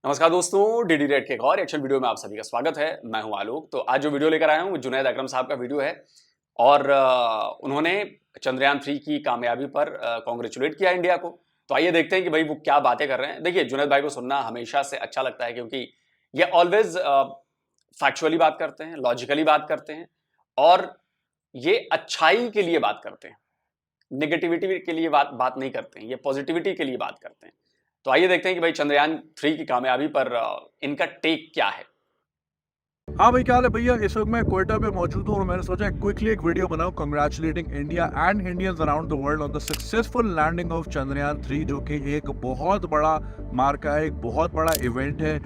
नमस्कार दोस्तों, DD red के एक और एक्शन वीडियो में आप सभी का स्वागत है। मैं हूं आलोक। तो आज जो वीडियो लेकर आया हूं वो जुनैद अकरम साहब का वीडियो है और उन्होंने चंद्रयान 3 की कामयाबी पर कॉन्ग्रेचुलेट किया इंडिया को। तो आइए देखते हैं कि भाई वो क्या बातें कर रहे हैं। देखिए, जुनैद भाई को सुनना हमेशा से अच्छा लगता है क्योंकि ये ऑलवेज फैक्चुअली बात करते हैं, लॉजिकली बात करते हैं और ये अच्छाई के लिए बात करते हैं, नेगेटिविटी के लिए बात नहीं करते हैं, ये पॉजिटिविटी के लिए बात करते हैं। तो आइए देखते हैं कि भाई चंद्रयान 3 की कामयाबी पर इनका टेक क्या है। हाँ भाई, क्या हाल है भैया। इस वक्त मैं क्वेटा पे मौजूद हूँ और मैंने सोचा क्विकली एक वीडियो बनाऊं congratulating India and Indians around the world on the successful landing of Chandrayaan 3, जो कि एक बहुत बड़ा मार्का है, एक बहुत बड़ा इवेंट है।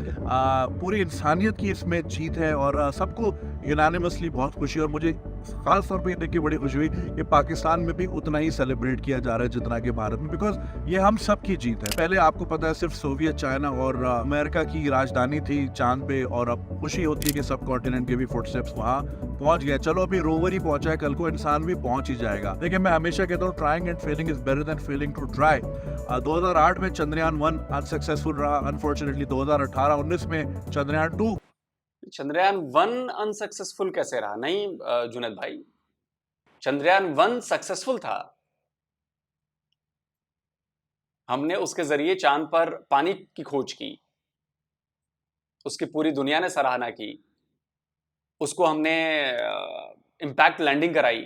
पूरी इंसानियत की इसमें जीत है और सबको यूनानिमसली बहुत खुशी है। और मुझे खास तौर पे ये देख के बड़ी खुशी हुई कि पाकिस्तान में भी उतना ही सेलिब्रेट किया जा रहा है जितना कि भारत में, बिकॉज ये हम सब की जीत है। पहले आपको पता है सिर्फ सोवियत चाइना और अमेरिका की राजधानी थी चांद पे, और अब खुशी होती है कि सब कॉन्टिनेंट के भी फुटस्टेप्स वहाँ पहुंच गया। चलो अभी रोवर ही पहुंचा है, कल को इंसान भी पहुंच ही जाएगा। देखिए, मैं हमेशा कहता हूँ trying and failing is better than failing to try. 2008 में चंद्रयान 1 अनसक्सेसफुल रहा, अनफॉर्चुनेटली 2018-19 में चंद्रयान 2। चंद्रयान 1 अनसक्सेसफुल कैसे रहा? नहीं जुनैद भाई, चंद्रयान 1 सक्सेसफुल था। हमने उसके जरिए चांद पर पानी की खोज की, उसकी पूरी दुनिया ने सराहना की, उसको हमने इम्पैक्ट लैंडिंग कराई।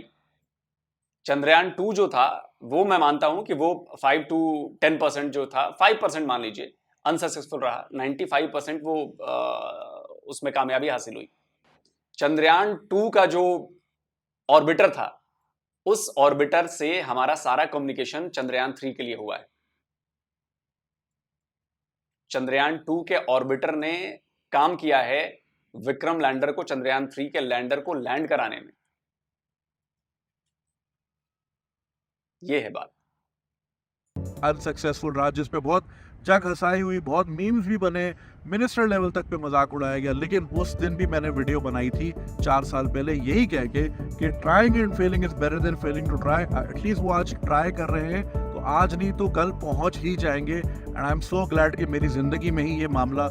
चंद्रयान 2 जो था वो मैं मानता हूं कि वो 5 to 10% जो था, 5% मान लीजिए, अनसक्सेसफुल रहा। 95% वो उसमें कामयाबी हासिल हुई। चंद्रयान 2 का जो ऑर्बिटर था, उस ऑर्बिटर से हमारा सारा कम्युनिकेशन चंद्रयान 3 के लिए हुआ है। चंद्रयान 2 के ऑर्बिटर ने काम किया है विक्रम लैंडर को, चंद्रयान 3 के लैंडर को लैंड कराने में। यह है बात। अनसक्सेसफुल रहा, जिसपे बहुत जग हंसाई हुई, बहुत मीम्स भी बने, मिनिस्टर लेवल तक पे मजाक उड़ाया गया। लेकिन उस दिन भी मैंने वीडियो बनाई थी 4 साल पहले, यही कह के कि trying and failing is better than failing to try. At least वो आज ट्राई कर रहे हैं, तो आज नहीं तो कल पहुंच ही जाएंगे। And I am so glad कि मेरी जिंदगी में ही ये मामला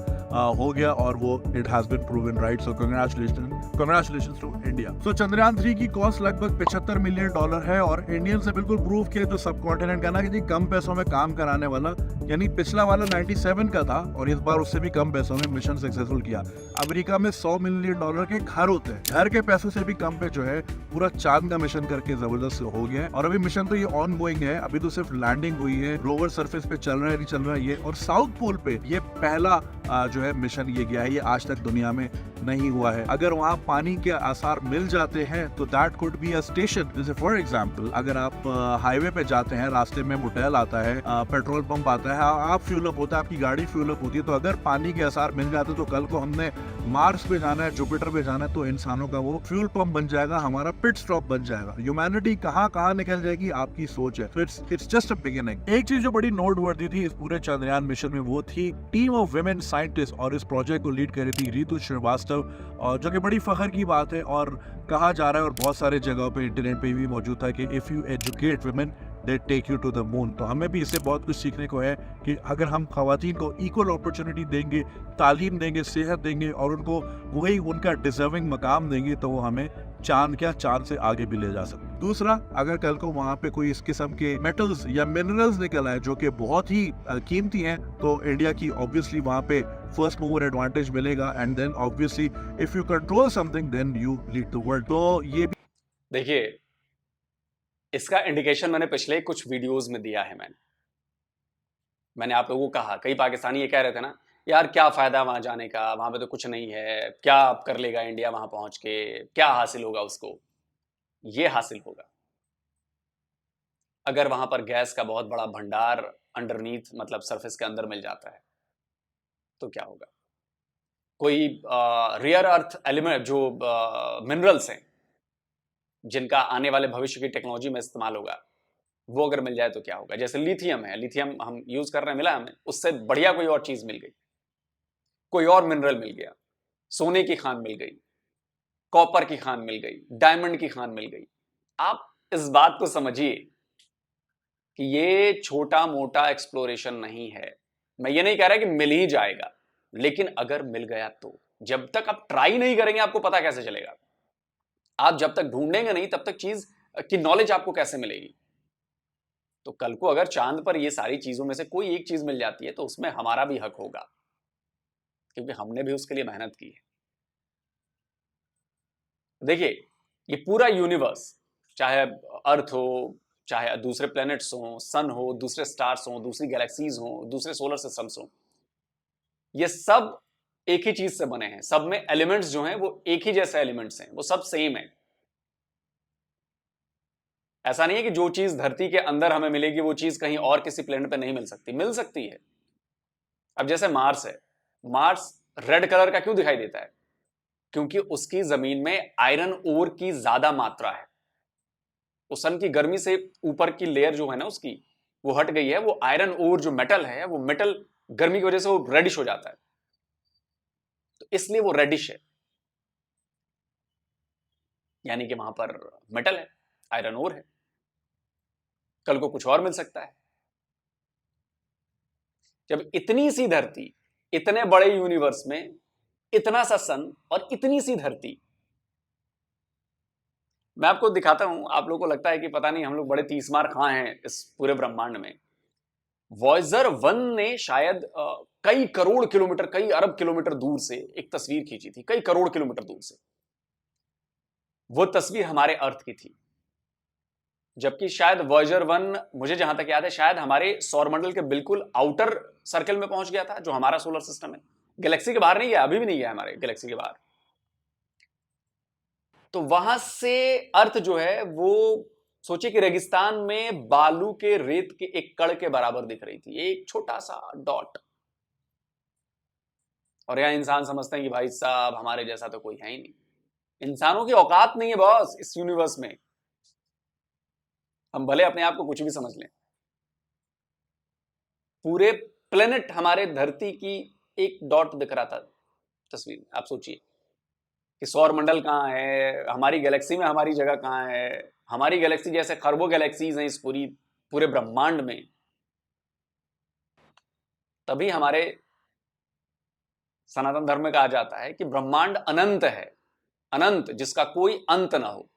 हो गया और वो it has been proven right. So congratulations to India. So Chandrayaan 3 की कॉस्ट लगभग $75 मिलियन है और इंडियन से बिल्कुल प्रूव किया जो सब कॉन्टिनेंट का ना कि कम पैसों में काम कराने वाला, यानी पिछला वाला 97 का था और इस बार उससे भी कम पैसों में मिशन सक्सेसफुल किया। अमेरिका में $100 मिलियन के घर होते हैं, घर के पैसों से भी कम पे जो है पूरा चांद का मिशन करके जबरदस्त हो गया है। और अभी मिशन तो ये ऑन गोइंग है, अभी तो सिर्फ लैंडिंग हुई है, रोवर सरफेस पे चल रहा है, नहीं चल रहा है ये। और साउथ पोल पे ये पहला जो है मिशन ये गया है, ये आज तक दुनिया में नहीं हुआ है। अगर वहाँ पानी के आसार मिल जाते हैं तो that could be a station. जैसे फॉर एग्जांपल, अगर आप हाईवे पे जाते हैं, रास्ते में मोटेल आता है, पेट्रोल पंप आता है, आप फ्यूल अप होता है, आपकी गाड़ी फ्यूल अप होती है, तो अगर पानी के आसार मिल जाते तो कल को हमने मार्स पे जाना है, जुपिटर पे जाना है, तो इंसानों का वो फ्यूल पंप बन जाएगा, हमारा पिट स्टॉप बन जाएगा। ह्यूमैनिटी कहाँ कहाँ निकल जाएगी, आपकी सोच है। It's just a beginning. एक चीज जो बड़ी नोट वर्दी थी इस पूरे चंद्रयान मिशन में, वो थी टीम ऑफ वुमेन साइंटिस्ट, और इस प्रोजेक्ट को लीड कर रही थी रितु श्रीवास्तव, और जो कि बड़ी फखर की बात है। और कहा जा रहा है और बहुत सारे जगहों पे इंटरनेट पे भी मौजूद था कि if you educate women they take you to the moon. तो हमें भी इससे बहुत कुछ सीखने को है कि अगर हम खवातीन को इक्वल अपॉर्चुनिटी देंगे, तालीम देंगे, सेहत देंगे और उनको वही उनका डिजर्विंग मकाम देंगे, तो वो हमें चांद से आगे भी ले जा सकते। दूसरा, अगर कल को वहाँ पे कोई इस किस्म के मेटल्स या मिनरल्स निकल आए जो कि बहुत ही कीमती हैं, तो इंडिया की ऑब्वियसली वहाँ पे फर्स्ट मूवर एडवांटेज मिलेगा। And then obviously if you control something then you lead the world. तो ये देखिए, इसका इंडिकेशन मैंने पिछले कुछ वीडियोस में दिया है। मैंने आप लोगों को कहा, कई पाकिस्तानी ये कह रहे थे ना, यार क्या फायदा वहां जाने का, वहां पे तो कुछ नहीं है, क्या कर लेगा इंडिया वहां पहुंच के, क्या हासिल होगा उसको। ये हासिल होगा अगर वहां पर गैस का बहुत बड़ा भंडार अंडरनीथ, मतलब सरफेस के अंदर मिल जाता है, तो क्या होगा। कोई रियर अर्थ एलिमेंट जो मिनरल्स हैं जिनका आने वाले भविष्य की टेक्नोलॉजी में इस्तेमाल होगा, वो अगर मिल जाए तो क्या होगा। जैसे लिथियम है, लिथियम हम यूज कर रहे हैं, मिला हमें, उससे बढ़िया कोई और चीज मिल गई, कोई और मिनरल मिल गया, सोने की खान मिल गई, कॉपर की खान मिल गई, डायमंड की खान मिल गई। आप इस बात को समझिए कि ये छोटा मोटा एक्सप्लोरेशन नहीं है। मैं ये नहीं कह रहा कि मिल ही जाएगा, लेकिन अगर मिल गया तो जब तक आप ट्राई नहीं करेंगे आपको पता कैसे चलेगा? आप जब तक ढूंढेंगे नहीं तब तक चीज की नॉलेज आपको कैसे मिलेगी? तो कल को अगर चांद पर ये सारी चीजों में से कोई एक चीज मिल जाती है तो उसमें हमारा भी हक होगा, क्योंकि हमने भी उसके लिए मेहनत की है। देखिए, ये पूरा यूनिवर्स, चाहे अर्थ हो, चाहे दूसरे प्लैनेट्स हो, सन हो, दूसरे स्टार्स हो, दूसरी गैलेक्सीज हो, दूसरे सोलर सिस्टम्स हो, ये सब एक ही चीज से बने हैं। सब में एलिमेंट्स जो हैं वो एक ही जैसे एलिमेंट्स हैं, वो सब सेम है। ऐसा नहीं है कि जो चीज धरती के अंदर हमें मिलेगी वो चीज कहीं और किसी प्लेनेट पे नहीं मिल सकती, मिल सकती है। अब जैसे मार्स है, मार्स रेड कलर का क्यों दिखाई देता है? क्योंकि उसकी जमीन में आयरन ओर की ज्यादा मात्रा है। उस सन की गर्मी से ऊपर की लेयर जो है ना उसकी, वो हट गई है। वो आयरन ओर जो मेटल है, वो मेटल गर्मी की वजह से वो रेडिश हो जाता है, तो इसलिए वो रेडिश है। यानी कि वहां पर मेटल है, आयरन ओर है। कल को कुछ और मिल सकता है। जब इतनी सी धरती, इतने बड़े यूनिवर्स में इतना सा सन और इतनी सी धरती, मैं आपको दिखाता हूं। आप लोगों को लगता है कि पता नहीं हम लोग बड़े तीसमार खां हैं इस पूरे ब्रह्मांड में। वॉयजर 1 ने शायद कई करोड़ किलोमीटर, कई अरब किलोमीटर दूर से एक तस्वीर खींची थी, कई करोड़ किलोमीटर दूर से। वो तस्वीर हमारे अर्थ की थी, जबकि शायद वॉयजर 1, मुझे जहां तक याद है, शायद हमारे सौरमंडल के बिल्कुल आउटर सर्कल में पहुंच गया था, जो हमारा सोलर सिस्टम है। गैलेक्सी के बाहर नहीं गया, अभी भी नहीं गया हमारे गैलेक्सी के बाहर। तो वहां से अर्थ जो है वो, सोचिए कि रेगिस्तान में बालू के रेत के एक कण के बराबर दिख रही थी, एक छोटा सा डॉट। और यहां इंसान समझते हैं कि भाई साहब हमारे जैसा तो कोई है ही नहीं, इंसानों की औकात नहीं है बॉस इस यूनिवर्स में। हम भले अपने आप को कुछ भी समझ लें, पूरे प्लेनेट हमारे धरती की एक डॉट दिख रहा था तस्वीर में। आप सोचिए कि सौर मंडल कहां है, हमारी गैलेक्सी में हमारी जगह कहां है। हमारी गैलेक्सी जैसे खरबों गैलेक्सीज हैं इस पूरे ब्रह्मांड में। तभी हमारे सनातन धर्म में कहा जाता है कि ब्रह्मांड अनंत है, अनंत जिसका कोई अंत ना हो।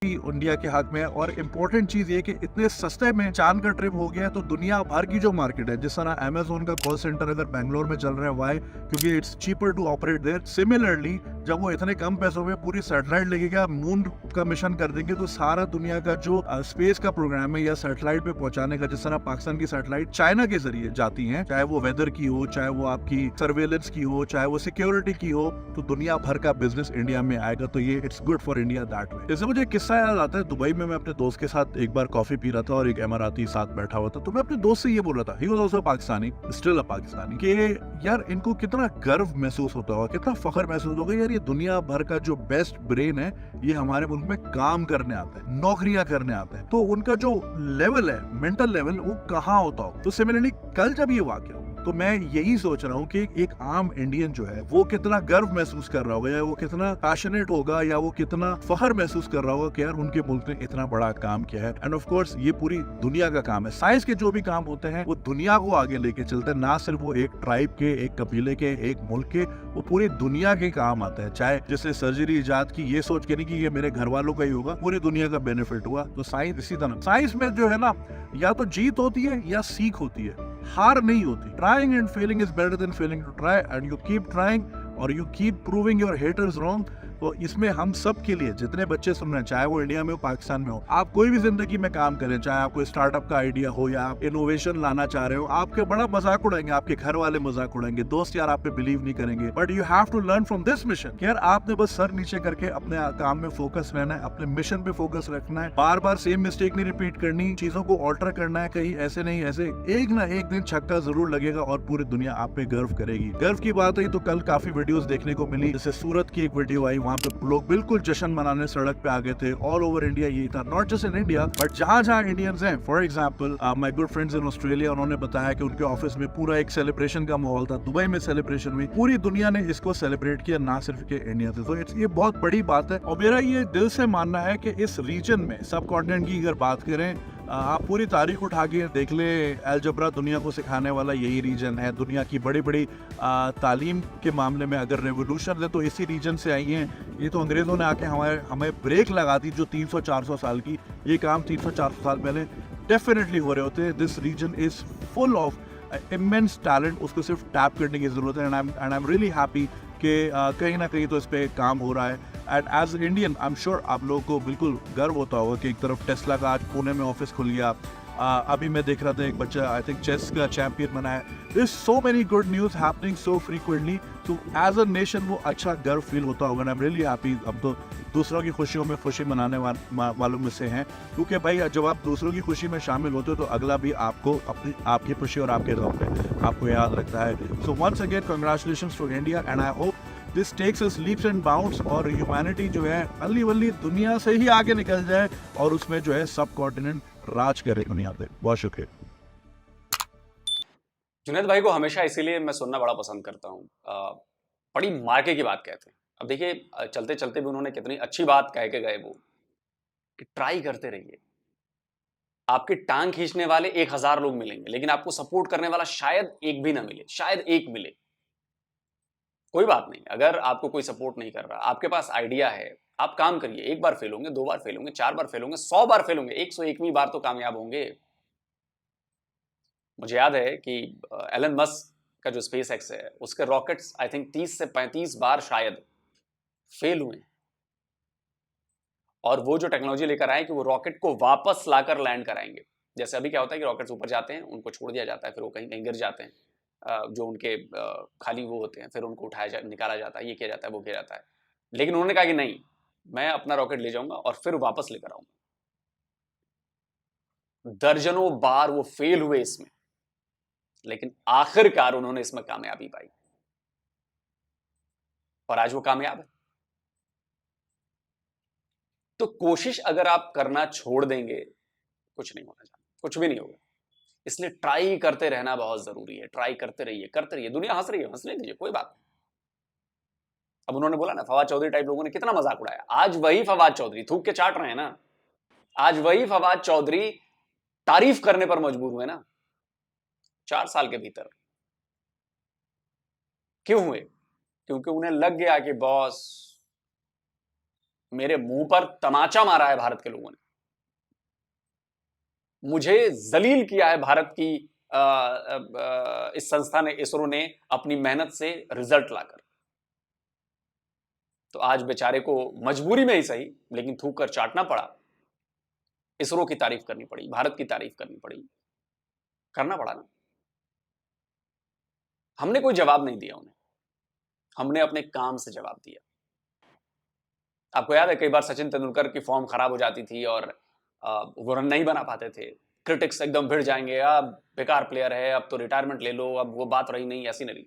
इंडिया के हाथ में है। और इम्पोर्टेंट चीज ये कि इतने सस्ते में चांद का ट्रिप हो गया है, तो दुनिया भर की जो मार्केट है, जिस तरह अमेज़न का कॉल सेंटर अगर बेंगलोर में चल रहा है, वाई? क्योंकि it's cheaper to operate there. Similarly जब वो इतने कम पैसों में पूरी सैटेलाइट लेके मून का मिशन कर देंगे, तो सारा दुनिया का जो स्पेस का प्रोग्राम है या सैटेलाइट पे पहुंचाने का, जिस तरह पाकिस्तान की सैटेलाइट चाइना के जरिए जाती है, चाहे वो वेदर की हो, चाहे वो आपकी सर्वेलेंस की हो, चाहे वो सिक्योरिटी की हो, तो दुनिया भर का बिजनेस इंडिया में आएगा। तो ये it's good for India that way. जैसे मुझे किस्सा याद आता है, दुबई में मैं अपने दोस्त के साथ एक बार कॉफी पी रहा था और एक एमआरआती साथ बैठा हुआ था, तो मैं अपने दोस्त से ये बोल रहा था, he was also Pakistani, still a Pakistani, कि यार इनको कितना गर्व महसूस होता होगा, कितना फख्र महसूस होगा, यार ये दुनिया भर का जो बेस्ट ब्रेन है ये हमारे मुल्क में काम करने आता है, नौकरियां करने आता है। तो उनका जो लेवल है, मेंटल लेवल, वो कहाँ होता हो। तो सिमिलरली कल जब ये वाकया हो, तो मैं यही सोच रहा हूँ कि एक आम इंडियन जो है वो कितना गर्व महसूस कर रहा होगा, या वो कितना पैशनेट होगा, या वो कितना फख्र महसूस कर रहा होगा कि यार उनके मुल्क ने इतना बड़ा काम किया है। एंड ऑफ कोर्स ये पूरी दुनिया का काम है। साइंस के जो भी काम होते हैं वो दुनिया को आगे लेके चलते हैं, ना सिर्फ वो एक ट्राइब के, एक कबीले के, एक मुल्क के, वो पूरी दुनिया के काम आते हैं। चाहे जैसे सर्जरी इजाद की, ये सोच के नहीं कि ये मेरे घर वालों का ही होगा, पूरी दुनिया का बेनिफिट हुआ। तो साइंस इसी तरह, साइंस में जो है ना, या तो जीत होती है या सीख होती है, हार नहीं होती। Trying and failing is better than failing to try, and you keep trying और you keep proving your haters wrong. तो इसमें हम सब के लिए, जितने बच्चे सुन रहे हैं, चाहे वो इंडिया में हो, पाकिस्तान में हो, आप कोई भी जिंदगी में काम करें, चाहे आपको स्टार्टअप का आइडिया हो या आप इनोवेशन लाना चाह रहे हो, आपके बड़ा मजाक उड़ाएंगे, आपके घर वाले मजाक उड़ाएंगे, दोस्त यार आप पे बिलीव नहीं करेंगे, but you have to learn from this mission. यार आपने बस सर नीचे करके अपने काम में फोकस रहना है, अपने मिशन पे फोकस रखना है, बार बार सेम मिस्टेक नहीं रिपीट करनी, चीजों को ऑल्टर करना है, कहीं ऐसे नहीं ऐसे, एक ना एक दिन छक्का जरूर लगेगा और पूरी दुनिया आप पे गर्व करेगी। गर्व की बात है तो कल काफी वीडियोस देखने को मिली, जैसे सूरत की एक वीडियो आई, वहाँ पे लोग बिल्कुल जश्न मनाने सड़क पे आ गए थे। ऑल ओवर इंडिया यही था, not just in India, but जहां जहां इंडियंस हैं। For example my good friends in Australia, उन्होंने बताया कि उनके ऑफिस में पूरा एक सेलिब्रेशन का माहौल था, दुबई में सेलिब्रेशन हुई, पूरी दुनिया ने इसको सेलिब्रेट किया, ना सिर्फ के इंडिया से। तो ये बहुत बड़ी बात है। और मेरा ये दिल से मानना है कि इस रीजन में, सब कॉन्टिनेंट की अगर बात करें, आप पूरी तारीख उठा के देख ले, अलजबरा दुनिया को सिखाने वाला यही रीजन है। दुनिया की बड़ी बड़ी तालीम के मामले में अगर रेवोल्यूशन है तो इसी रीजन से आई हैं। ये तो अंग्रेज़ों ने आके हमें ब्रेक लगा दी जो 300-400 साल की, ये काम 300-400 साल पहले डेफिनेटली हो रहे होते। This region is full of immense talent, उसको सिर्फ टैप करने की ज़रूरत है। And I am really happy कि कहीं ना कहीं तो इस पर काम हो रहा है। And as Indian I am sure आप लोगों को बिल्कुल गर्व होता होगा कि एक तरफ टेस्ला का आज पुणे में ऑफिस खुल गया। अभी मैं देख रहा था एक बच्चा आई थिंक चेस का चैंपियन बना है। There is so many good news happening so frequently, तो एज अ नेशन वो अच्छा गर्व फील होता होगा। I am really happy. अब तो दूसरों की खुशियों में खुशी मनाने वालों में से हैं, क्योंकि भाई जब आप दूसरों की खुशी में शामिल होते हो तो अगला भी आपको आपकी खुशी और आपके गम पे आपको याद रखता है। So once again congratulations to India and I hope this takes us leaps and bounds और ह्यूमैनिटी जो है अल्ली वल्ली दुनिया से ही आगे निकल जाए और उसमें जो है सब कॉन्टिनेंट राज करे दुनिया पे। बहुत शुक्रिया। जुनैद भाई को हमेशा इसीलिए मैं सुनना बड़ा पसंद करता हूँ। बड़ी मार्के की बात कहते हैं। अब देखिए चलते चलते भी उन्होंने कितनी अच्छी बात कह के गए वो, कि ट्राई करते रहिए। आपकी टांग खींचने वाले 1000 लोग मिलेंगे, लेकिन आपको सपोर्ट करने वाला शायद एक भी ना मिले, शायद एक मिले। कोई बात नहीं, अगर आपको कोई सपोर्ट नहीं कर रहा, आपके पास आइडिया है, आप काम करिए। एक बार फेल होंगे, 2 बार फेल होंगे, 4 बार फेल होंगे, 100 बार फेल होंगे, 101वीं बार तो कामयाब होंगे। मुझे याद है कि एलन मस्क का जो स्पेस एक्स है, उसके रॉकेट्स आई थिंक 30 से 35 बार शायद फेल हुए। और वो जो टेक्नोलॉजी लेकर आए कि वो रॉकेट को वापस लाकर लैंड कराएंगे। जैसे अभी क्या होता है कि रॉकेट्स ऊपर जाते हैं, उनको छोड़ दिया जाता है, फिर वो कहीं कहीं गिर जाते हैं, जो उनके खाली वो होते हैं, फिर उनको निकाला जाता है, ये किया जाता है, वो किया जाता है। लेकिन उन्होंने कहा कि नहीं, मैं अपना रॉकेट ले जाऊंगा और फिर वापस लेकर आऊंगा। दर्जनों बार वो फेल हुए इसमें, लेकिन आखिरकार उन्होंने इसमें कामयाबी पाई और आज वो कामयाब है। तो कोशिश अगर आप करना छोड़ देंगे, कुछ नहीं होना चाहिए, कुछ भी नहीं होगा। इसलिए ट्राई करते रहना बहुत जरूरी है। ट्राई करते रहिए, करते रहिए। दुनिया हंस रही है, हंसने दीजिए, कोई बात नहीं। अब उन्होंने बोला ना, फवाद चौधरी टाइप लोगों ने कितना मजाक उड़ाया। आज वही फवाद चौधरी थूक के चाट रहे हैं ना, आज वही फवाद चौधरी तारीफ करने पर मजबूर हुए ना 4 साल के भीतर। क्यों हुए? क्योंकि उन्हें लग गया कि बॉस मेरे मुंह पर तमाचा मारा है भारत के लोगों ने, मुझे जलील किया है भारत की इस संस्था ने, इसरो ने अपनी मेहनत से रिजल्ट लाकर। तो आज बेचारे को मजबूरी में ही सही, लेकिन थूक कर चाटना पड़ा। इसरो की तारीफ करनी पड़ी, भारत की तारीफ करनी पड़ी, करना पड़ा ना। हमने कोई जवाब नहीं दिया उन्हें, हमने अपने काम से जवाब दिया। आपको याद है कई बार सचिन तेंदुलकर की फॉर्म खराब हो जाती थी और वो रन नहीं बना पाते थे, क्रिटिक्स एकदम भिड़ जाएंगे, अब बेकार प्लेयर है, अब तो रिटायरमेंट ले लो, अब वो बात रही नहीं, ऐसी नहीं।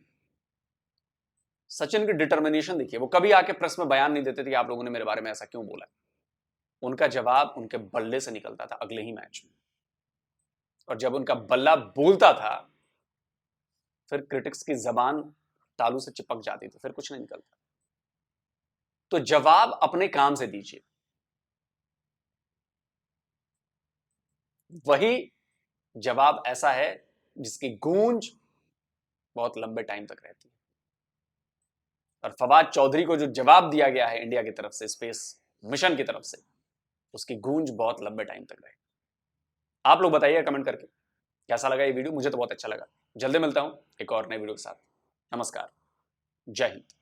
सचिन की डिटर्मिनेशन देखिए, वो कभी आके प्रेस में बयान नहीं देते थे कि आप लोगों ने मेरे बारे में ऐसा क्यों बोला। उनका जवाब उनके बल्ले से निकलता था अगले ही मैच में, और जब उनका बल्ला बोलता था फिर क्रिटिक्स की जबान तालू से चिपक जाती थी, फिर कुछ नहीं निकलता। तो जवाब अपने काम से दीजिए। वही जवाब ऐसा है जिसकी गूंज बहुत लंबे टाइम तक रहती है। और फवाद चौधरी को जो जवाब दिया गया है इंडिया की तरफ से, स्पेस मिशन की तरफ से, उसकी गूंज बहुत लंबे टाइम तक रहेगी। आप लोग बताइए कमेंट करके कैसा लगा ये वीडियो। मुझे तो बहुत अच्छा लगा। जल्दी मिलता हूं एक और नए वीडियो के साथ। नमस्कार, जय हिंद।